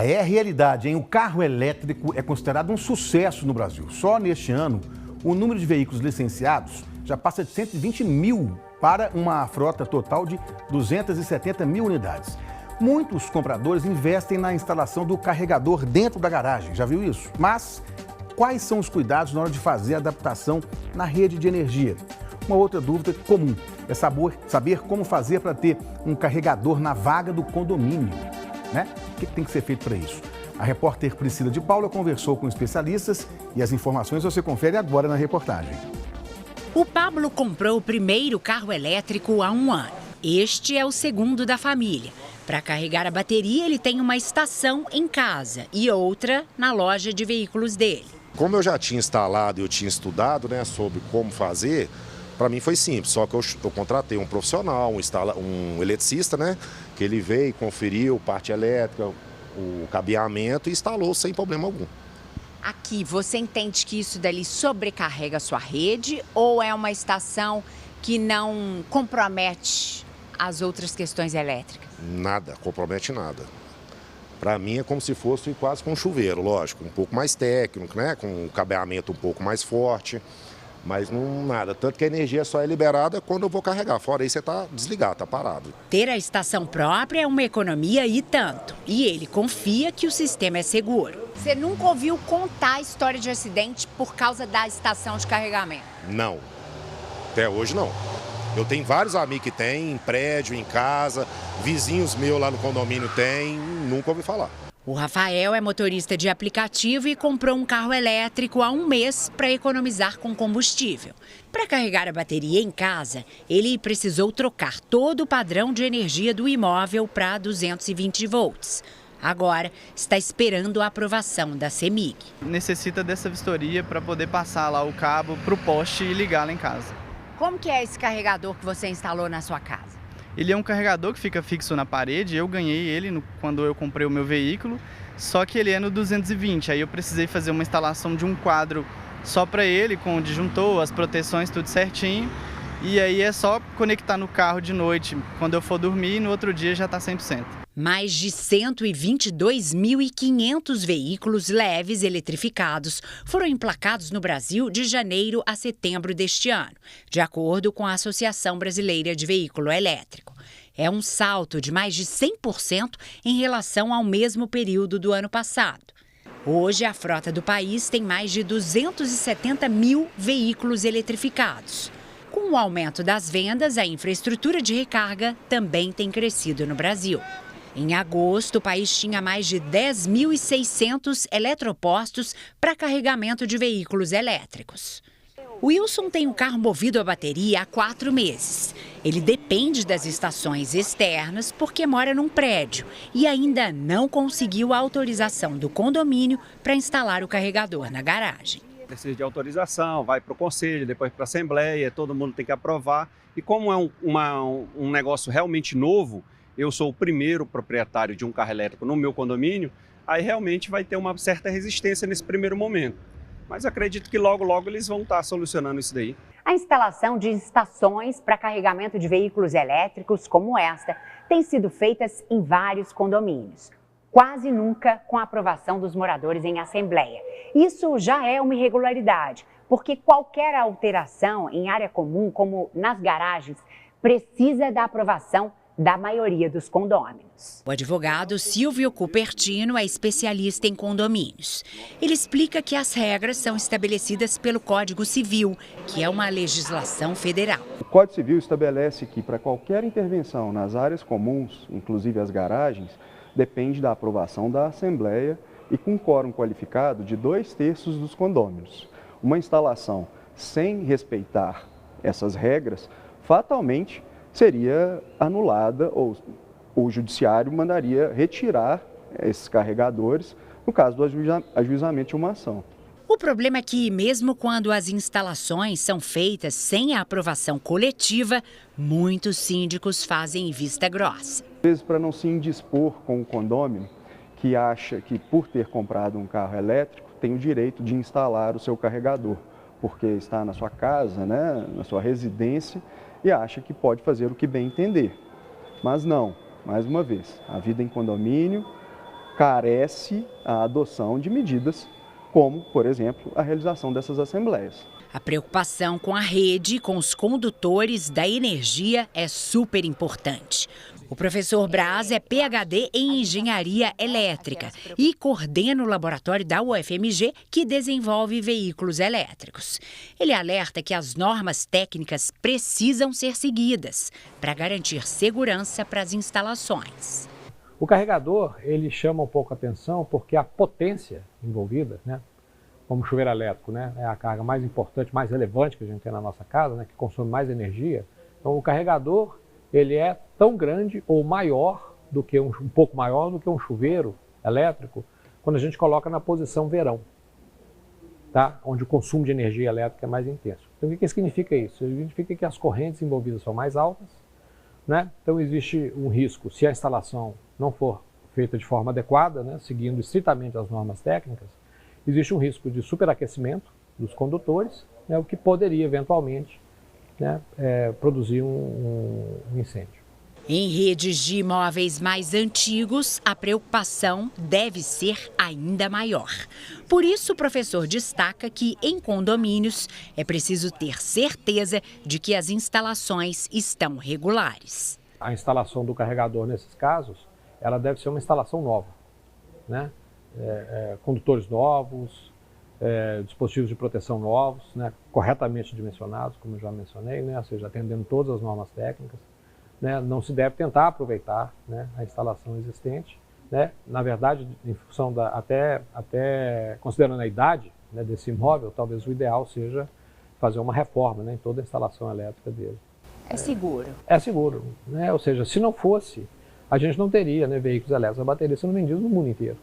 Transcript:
É realidade, hein? O carro elétrico é considerado um sucesso no Brasil. Só neste ano, o número de veículos licenciados já passa de 120 mil para uma frota total de 270 mil unidades. Muitos compradores investem na instalação do carregador dentro da garagem, já viu isso? Mas quais são os cuidados na hora de fazer a adaptação na rede de energia? Uma outra dúvida comum é saber como fazer para ter um carregador na vaga do condomínio, né? O que tem que ser feito para isso? A repórter Priscila de Paula conversou com especialistas e as informações você confere agora na reportagem. O Pablo comprou o primeiro carro elétrico há um ano. Este é o segundo da família. Para carregar a bateria, ele tem uma estação em casa e outra na loja de veículos dele. Como eu já tinha instalado e eu tinha estudado, né, sobre como fazer, para mim foi simples. Só que eu contratei um profissional, um eletricista, né, que ele veio, conferiu parte elétrica, o cabeamento e instalou sem problema algum. Aqui, você entende que isso dali sobrecarrega a sua rede ou é uma estação que não compromete as outras questões elétricas? Nada, compromete nada. Para mim é como se fosse quase com um chuveiro, lógico, um pouco mais técnico, né, com um cabeamento um pouco mais forte, mas não nada. Tanto que a energia só é liberada quando eu vou carregar, fora isso você está desligado, está parado. Ter a estação própria é uma economia e tanto, e ele confia que o sistema é seguro. Você nunca ouviu contar a história de acidente por causa da estação de carregamento? Não, até hoje não. Eu tenho vários amigos que têm, em prédio, em casa, vizinhos meus lá no condomínio têm, nunca ouvi falar. O Rafael é motorista de aplicativo e comprou um carro elétrico há um mês para economizar com combustível. Para carregar a bateria em casa, ele precisou trocar todo o padrão de energia do imóvel para 220 volts. Agora está esperando a aprovação da CEMIG. Necessita dessa vistoria para poder passar lá o cabo para o poste e ligar lá em casa. Como que é esse carregador que você instalou na sua casa? Ele é um carregador que fica fixo na parede, eu ganhei ele quando eu comprei o meu veículo, só que ele é no 220, aí eu precisei fazer uma instalação de um quadro só para ele, com o disjuntor, as proteções, tudo certinho, e aí é só conectar no carro de noite, quando eu for dormir, e no outro dia já está 100%. Mais de 122.500 veículos leves eletrificados foram emplacados no Brasil de janeiro a setembro deste ano, de acordo com a Associação Brasileira de Veículo Elétrico. É um salto de mais de 100% em relação ao mesmo período do ano passado. Hoje, a frota do país tem mais de 270 mil veículos eletrificados. Com o aumento das vendas, a infraestrutura de recarga também tem crescido no Brasil. Em agosto, o país tinha mais de 10.600 eletropostos para carregamento de veículos elétricos. O Wilson tem um carro movido a bateria há 4 meses. Ele depende das estações externas porque mora num prédio e ainda não conseguiu a autorização do condomínio para instalar o carregador na garagem. Precisa de autorização, vai para o conselho, depois para a assembleia, todo mundo tem que aprovar. E como é um negócio realmente novo, eu sou o primeiro proprietário de um carro elétrico no meu condomínio, aí realmente vai ter uma certa resistência nesse primeiro momento. Mas acredito que logo, logo eles vão estar solucionando isso daí. A instalação de estações para carregamento de veículos elétricos como esta tem sido feitas em vários condomínios. Quase nunca com a aprovação dos moradores em assembleia. Isso já é uma irregularidade, porque qualquer alteração em área comum, como nas garagens, precisa da aprovação da maioria dos condôminos. O advogado Silvio Cupertino é especialista em condomínios. Ele explica que as regras são estabelecidas pelo Código Civil, que é uma legislação federal. O Código Civil estabelece que para qualquer intervenção nas áreas comuns, inclusive as garagens, depende da aprovação da Assembleia e com quórum qualificado de 2/3 dos condôminos. Uma instalação sem respeitar essas regras, fatalmente seria anulada ou o judiciário mandaria retirar esses carregadores no caso do ajuizamento de uma ação. O problema é que, mesmo quando as instalações são feitas sem a aprovação coletiva, muitos síndicos fazem vista grossa. Às vezes, para não se indispor com o condômino, que acha que por ter comprado um carro elétrico tem o direito de instalar o seu carregador, porque está na sua casa, né, na sua residência, e acha que pode fazer o que bem entender. Mas não, mais uma vez, a vida em condomínio carece a adoção de medidas como, por exemplo, a realização dessas assembleias. A preocupação com a rede e com os condutores da energia é super importante. O professor Braz é PhD em engenharia elétrica e coordena o laboratório da UFMG que desenvolve veículos elétricos. Ele alerta que as normas técnicas precisam ser seguidas para garantir segurança para as instalações. O carregador, ele chama um pouco a atenção porque a potência envolvida, como chuveiro elétrico, é a carga mais importante, mais relevante que a gente tem na nossa casa, que consome mais energia. Então o carregador, ele é tão grande ou maior do que um pouco maior do que um chuveiro elétrico quando a gente coloca na posição verão, tá? Onde o consumo de energia elétrica é mais intenso. Então o que significa isso? Significa que as correntes envolvidas são mais altas, Então existe um risco, se a instalação não for feita de forma adequada, seguindo estritamente as normas técnicas, existe um risco de superaquecimento dos condutores, o que poderia eventualmente produzir um incêndio. Em redes de imóveis mais antigos, a preocupação deve ser ainda maior. Por isso, o professor destaca que, em condomínios, é preciso ter certeza de que as instalações estão regulares. A instalação do carregador, nesses casos, ela deve ser uma instalação nova, condutores novos, dispositivos de proteção novos, corretamente dimensionados, como eu já mencionei, ou seja, atendendo todas as normas técnicas. Não se deve tentar aproveitar a instalação existente. Na verdade, em função até considerando a idade desse imóvel, talvez o ideal seja fazer uma reforma em toda a instalação elétrica dele. É seguro? É seguro. Ou seja, se não fosse, a gente não teria veículos elétricos a bateria sendo vendidos no mundo inteiro.